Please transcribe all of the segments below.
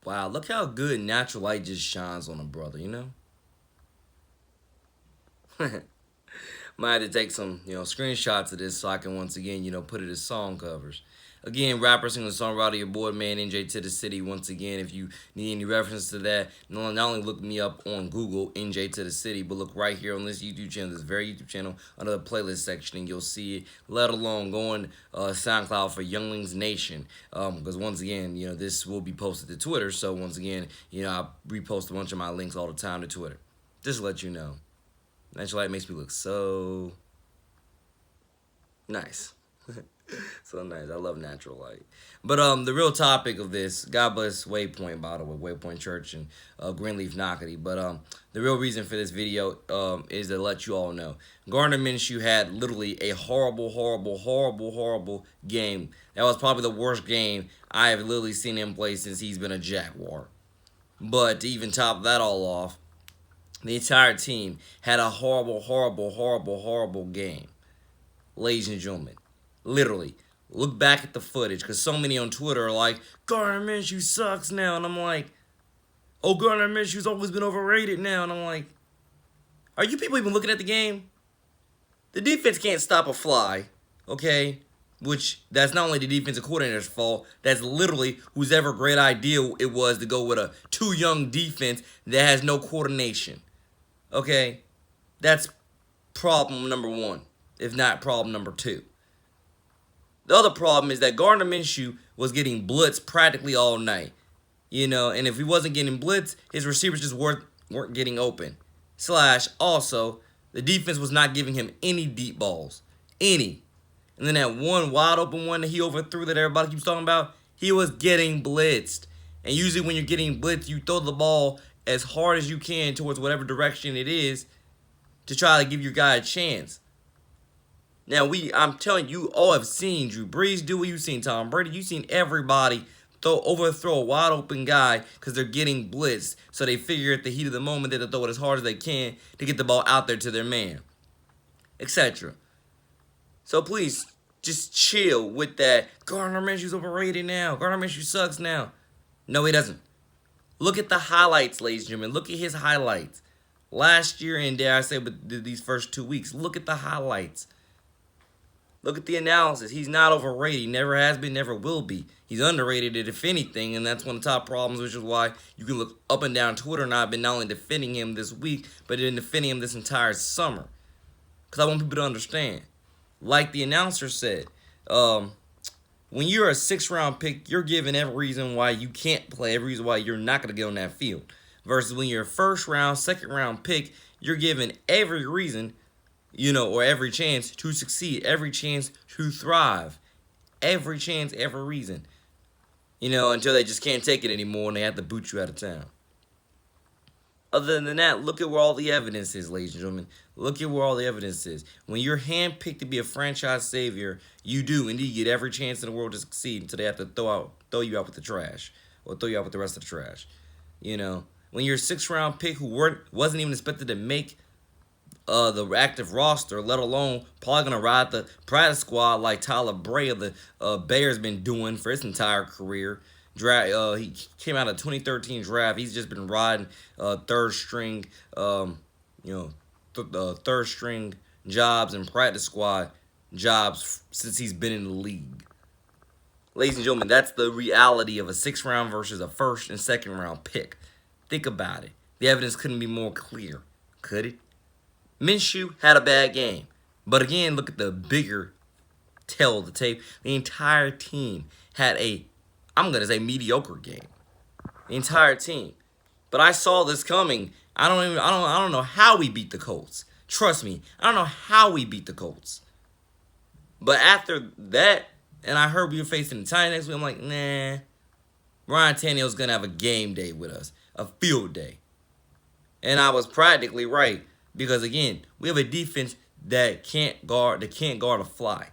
Wow, look how good natural light just shines on a brother, you know? Might have to take some, screenshots of this so I can once again, put it as song covers. Again, rapper, singer, songwriter, your boy, man, NJ to the city. Once again, if you need any reference to that, not only look me up on Google, NJ to the city, but look right here on this YouTube channel, this very YouTube channel, under the playlist section, and you'll see it. Let alone go on SoundCloud for Younglings Nation, because once again, this will be posted to Twitter. So once again, I repost a bunch of my links all the time to Twitter. Just to let you know. Natural light makes me look so nice. So nice. I love natural light. But the real topic of this, God bless Waypoint, by the way, Waypoint Church and Greenleaf Knockety. But the real reason for this video is to let you all know. Gardner Minshew had literally a horrible, horrible, horrible, horrible game. That was probably the worst game I have literally seen him play since he's been a Jaguar. But to even top that all off, the entire team had a horrible, horrible, horrible, horrible game. Ladies and gentlemen, literally, look back at the footage, because so many on Twitter are like, Gardner Minshew sucks now. And I'm like, oh, Gardner Minshew's always been overrated now. And I'm like, are you people even looking at the game? The defense can't stop a fly, okay? Which, that's not only the defensive coordinator's fault, that's literally whose ever great idea it was to go with a too young defense that has no coordination. Okay, that's problem number one, if not problem number two. The other problem is that Gardner Minshew was getting blitzed practically all night. And if he wasn't getting blitzed, his receivers just weren't getting open. Also, the defense was not giving him any deep balls. Any. And then that one wide open one that he overthrew that everybody keeps talking about, he was getting blitzed. And usually when you're getting blitzed, you throw the ball as hard as you can towards whatever direction it is to try to give your guy a chance. Now, I'm telling you, all have seen Drew Brees do it. You've seen Tom Brady. You've seen everybody overthrow a wide open guy because they're getting blitzed. So they figure at the heat of the moment that they'll throw it as hard as they can to get the ball out there to their man, etc. So please, just chill with that. Gardner Minshew's overrated now. Gardner Minshew sucks now. No, he doesn't. Look at the highlights, ladies and gentlemen. Look at his highlights. Last year, and dare I say, but these first 2 weeks, look at the highlights. Look at the analysis. He's not overrated. He never has been, never will be. He's underrated, if anything, and that's one of the top problems, which is why you can look up and down Twitter, and I've been not only defending him this week, but been defending him this entire summer. Because I want people to understand. Like the announcer said, when you're a 6th-round pick, you're given every reason why you can't play, every reason why you're not going to get on that field. Versus when you're a 1st-round, 2nd-round pick, you're given every reason, or every chance to succeed, every chance to thrive, every chance, every reason. Until they just can't take it anymore and they have to boot you out of town. Other than that, look at where all the evidence is, ladies and gentlemen. Look at where all the evidence is. When you're handpicked to be a franchise savior, you do indeed get every chance in the world to succeed until they have to throw you out with the trash or throw you out with the rest of the trash. When you're a 6th-round pick who wasn't even expected to make the active roster, let alone probably going to ride the practice squad like Tyler Bray of the Bears been doing for his entire career. He came out of 2013 draft. He's just been riding third string jobs and practice squad jobs since he's been in the league. Ladies and gentlemen, that's the reality of a 6th-round versus a 1st and 2nd-round pick. Think about it. The evidence couldn't be more clear, could it? Minshew had a bad game. But again, look at the bigger tell of the tape. The entire team had I'm going to say, mediocre game. The entire team. But I saw this coming. I don't know how we beat the Colts. Trust me, I don't know how we beat the Colts. But after that, and I heard we were facing the Titans next week, I'm like, nah. Ryan Tannehill's going to have a game day with us. A field day. And I was practically right. Because again, we have a defense that can't guard a fly.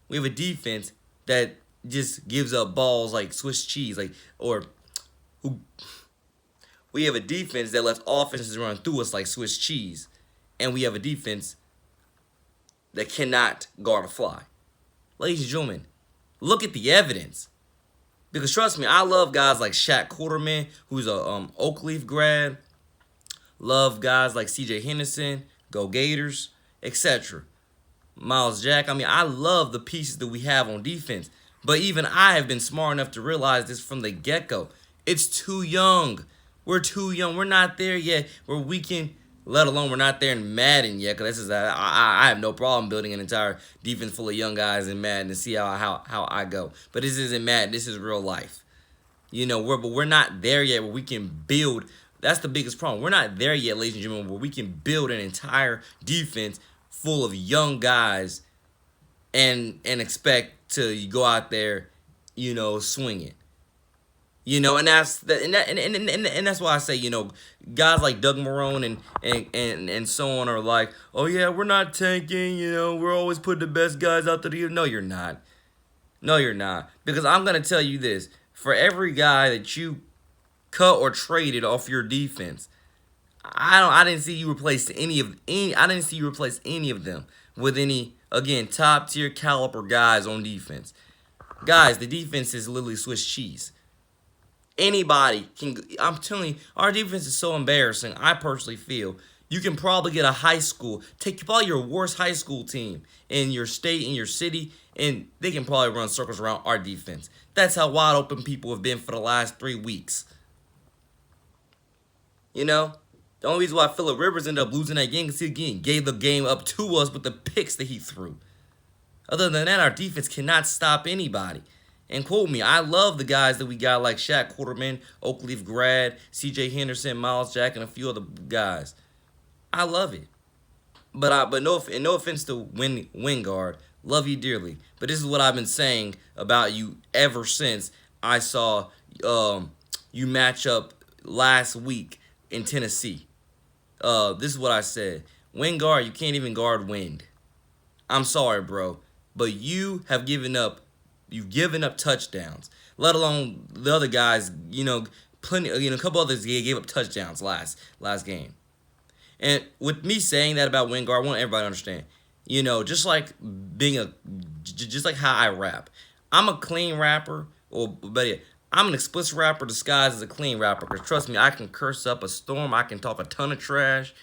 We have a defense that just gives up balls like Swiss cheese, we have a defense that lets offenses run through us like Swiss cheese, and we have a defense that cannot guard a fly. Ladies and gentlemen, look at the evidence. Because trust me, I love guys like Shaq Quarterman, who's a Oakleaf grad. Love guys like C.J. Henderson, Go Gators, etc. Miles Jack. I mean, I love the pieces that we have on defense. But even I have been smart enough to realize this from the get-go. It's too young. We're too young. We're not there yet where we can, let alone we're not there in Madden yet. Because this is, I have no problem building an entire defense full of young guys in Madden to see how I go. But this isn't Madden. This is real life. But we're not there yet where we can build. That's the biggest problem. We're not there yet, ladies and gentlemen, where we can build an entire defense full of young guys and expect to go out there, swing it. And that's why I say, guys like Doug Marone and so on are like, oh yeah, we're not tanking, we're always putting the best guys out there. No, you're not. No, you're not. Because I'm gonna tell you this: for every guy that you cut or traded off your defense, I didn't see you replace I didn't see you replace any of them with any, again, top tier caliber guys on defense. Guys, the defense is literally Swiss cheese. Anybody can. I'm telling you, our defense is so embarrassing. I personally feel you can probably get a high school, take probably your worst high school team in your state, in your city, and they can probably run circles around our defense. That's how wide open people have been for the last 3 weeks. The only reason why Phillip Rivers ended up losing that game is he again gave the game up to us with the picks that he threw. Other than that, our defense cannot stop anybody. And quote me, I love the guys that we got like Shaq Quarterman, Oakleaf grad, C.J. Henderson, Miles Jack, and a few other guys. I love it. But no offense to Wingard, love you dearly. But this is what I've been saying about you ever since I saw you match up last week in Tennessee. This is what I said. Wingard, you can't even guard wind. I'm sorry, bro, but you've given up touchdowns. Let alone the other guys, plenty, a couple others gave up touchdowns last game. And with me saying that about Wingard, I want everybody to understand. Just like just like how I rap. I'm a clean rapper, or better, I'm an explicit rapper disguised as a clean rapper. Because trust me, I can curse up a storm, I can talk a ton of trash,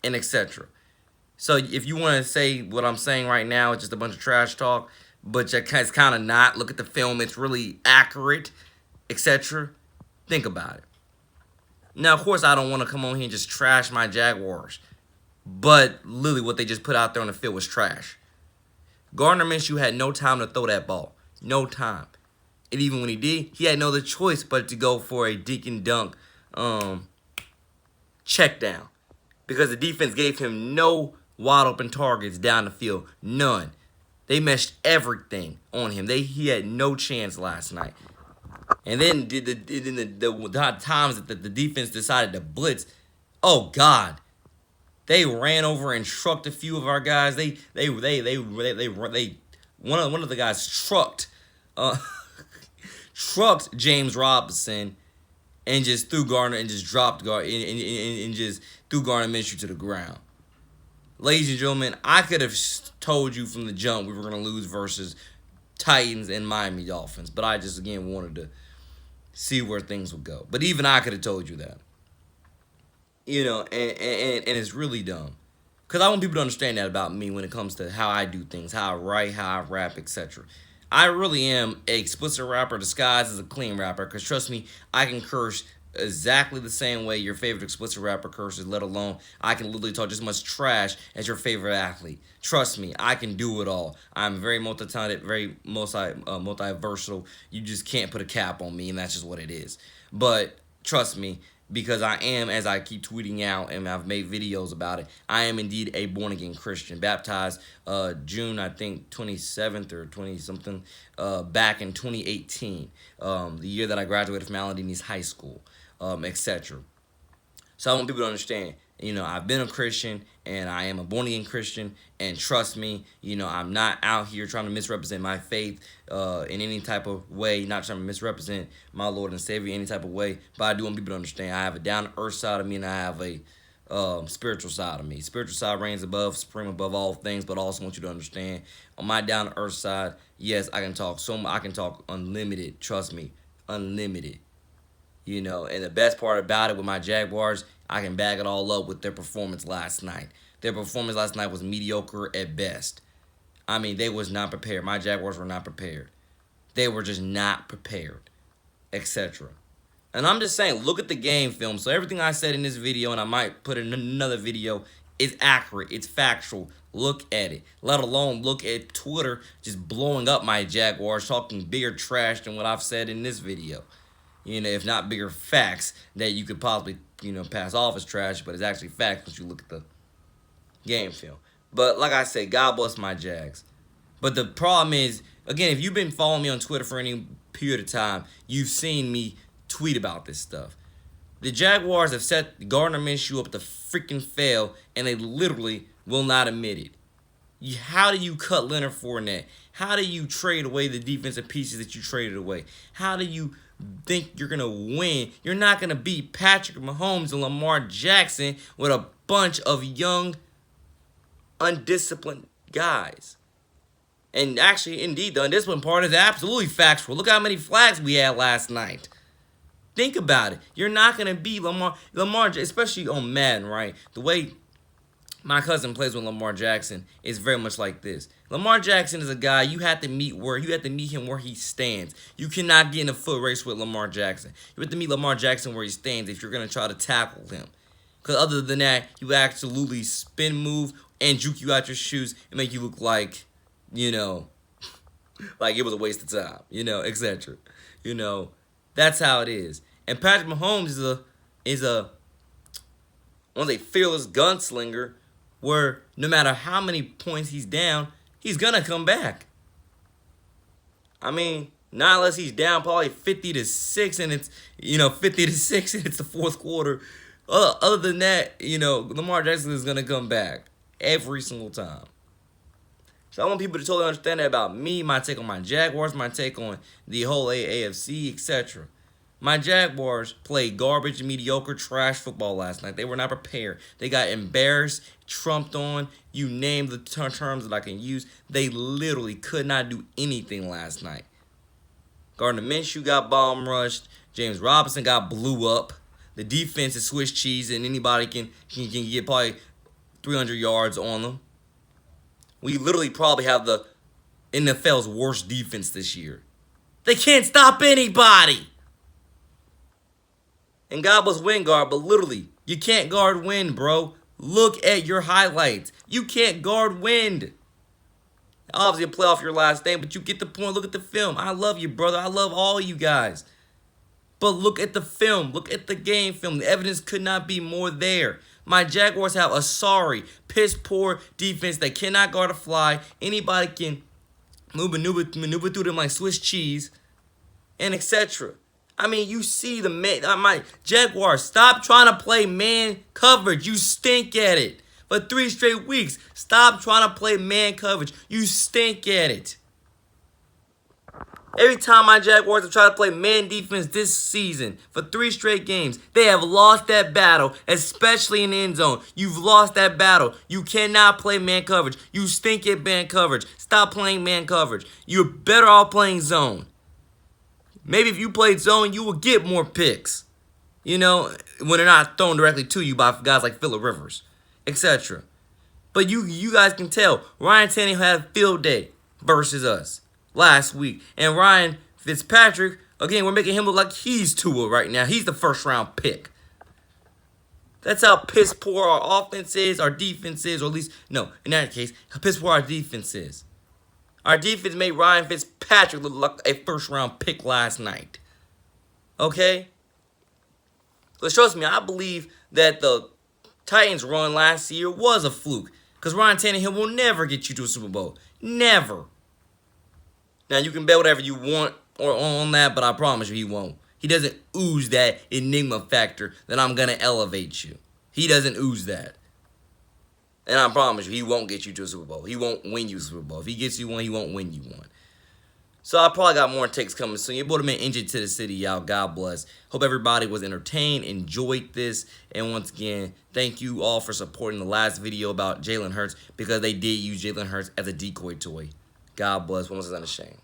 and etc. So if you want to say what I'm saying right now, it's just a bunch of trash talk, but it's kind of not. Look at the film, it's really accurate, etc. Think about it. Now, of course, I don't want to come on here and just trash my Jaguars, but literally what they just put out there on the field was trash. Gardner Minshew had no time to throw that ball. No time. And even when he did, he had no other choice but to go for a dink and dunk check down. Because the defense gave him no wide open targets down the field. None. They meshed everything on him. He had no chance last night. And then the times that the defense decided to blitz, oh God, they ran over and trucked a few of our guys. One of the guys trucked James Robinson and just threw Gardner and just dropped Gardner and just threw Gardner Minshew to the ground. Ladies and gentlemen, I could have told you from the jump we were going to lose versus Titans and Miami Dolphins, but I just again wanted to see where things would go. But even I could have told you that. And it's really dumb. Because I want people to understand that about me when it comes to how I do things, how I write, how I rap, etc. I really am an explicit rapper disguised as a clean rapper. Because trust me, I can curse exactly the same way your favorite explicit rapper curses, let alone I can literally talk just as much trash as your favorite athlete. Trust me, I can do it all. I'm very multi-talented, very multi-versatile. You just can't put a cap on me, and that's just what it is. But trust me, because I am, as I keep tweeting out and I've made videos about it, I am indeed a born-again Christian. Baptized June, I think, 27th or 20-something, back in 2018, the year that I graduated from Aladini's high school, etc. So I want people to understand, I've been a Christian, and I am a born-again Christian, and trust me, I'm not out here trying to misrepresent my faith in any type of way, not trying to misrepresent my Lord and Savior in any type of way, but I do want people to understand I have a down-to-earth side of me, and I have a spiritual side of me. Spiritual side reigns above, supreme above all things, but I also want you to understand, on my down-to-earth side, yes, I can talk unlimited, trust me, unlimited. And the best part about it with my Jaguars, I can back it all up with their performance last night. Their performance last night was mediocre at best. I mean, they was not prepared. My Jaguars were not prepared. They were just not prepared, etc. And I'm just saying, look at the game film. So everything I said in this video, and I might put in another video, is accurate. It's factual. Look at it. Let alone look at Twitter just blowing up my Jaguars, talking bigger trash than what I've said in this video. If not bigger facts that you could possibly, pass off as trash, but it's actually facts once you look at the game film. But like I said, God bless my Jags. But the problem is, again, if you've been following me on Twitter for any period of time, you've seen me tweet about this stuff. The Jaguars have set Gardner Minshew up to freaking fail, and they literally will not admit it. How do you cut Leonard Fournette? How do you trade away the defensive pieces that you traded away? How do you think you're going to win? You're not going to beat Patrick Mahomes and Lamar Jackson with a bunch of young, undisciplined guys. And actually, indeed, the undisciplined part is absolutely factual. Look how many flags we had last night. Think about it. You're not going to beat Lamar, especially on Madden, right? The way my cousin plays with Lamar Jackson is very much like this. Lamar Jackson is a guy you have to meet him where he stands. You cannot get in a foot race with Lamar Jackson. You have to meet Lamar Jackson where he stands if you're going to try to tackle him. Because other than that, you absolutely spin move and juke you out your shoes and make you look like, like it was a waste of time, etc. That's how it is. And Patrick Mahomes is a fearless gunslinger where no matter how many points he's down, he's going to come back. I mean, not unless he's down probably 50-6 and it's, 50-6 and it's the fourth quarter. Other than that, Lamar Jackson is going to come back every single time. So I want people to totally understand that about me, my take on my Jaguars, my take on the whole AFC, etc. My Jaguars played garbage and mediocre trash football last night. They were not prepared. They got embarrassed, trumped on, you name the terms that I can use. They literally could not do anything last night. Gardner Minshew got bomb rushed. James Robinson got blew up. The defense is Swiss cheese, and anybody can get probably 300 yards on them. We literally probably have the NFL's worst defense this year. They can't stop anybody. And God bless Wingard, but literally, you can't guard wind, bro. Look at your highlights. You can't guard wind. Obviously, a playoff your last name, but you get the point. Look at the film. I love you, brother. I love all you guys. But look at the film. Look at the game film. The evidence could not be more there. My Jaguars have a sorry, piss-poor defense that cannot guard a fly. Anybody can maneuver through them like Swiss cheese, and etc. I mean, you see my Jaguars, stop trying to play man coverage. You stink at it. For 3 straight weeks, stop trying to play man coverage. You stink at it. Every time my Jaguars have tried to play man defense this season for 3 straight games, they have lost that battle, especially in the end zone. You've lost that battle. You cannot play man coverage. You stink at man coverage. Stop playing man coverage. You're better off playing zone. Maybe if you played zone, you would get more picks. When they're not thrown directly to you by guys like Phillip Rivers, etc. But you guys can tell, Ryan Tannehill had a field day versus us last week. And Ryan Fitzpatrick, again, we're making him look like he's Tua right now. He's the first-round pick. That's how piss poor our offense is, our defense is, or at least, no, in that case, how piss poor our defense is. Our defense made Ryan Fitzpatrick look like a first-round pick last night. Okay? But trust me, I believe that the Titans' run last year was a fluke. Because Ryan Tannehill will never get you to a Super Bowl. Never. Now, you can bet whatever you want on that, but I promise you he won't. He doesn't ooze that enigma factor that I'm going to elevate you. He doesn't ooze that. And I promise you, he won't get you to a Super Bowl. He won't win you a Super Bowl. If he gets you one, he won't win you one. So I probably got more takes coming soon. Your boy man injured to the city, y'all. God bless. Hope everybody was entertained, enjoyed this. And once again, thank you all for supporting the last video about Jalen Hurts because they did use Jalen Hurts as a decoy toy. God bless. One was unashamed.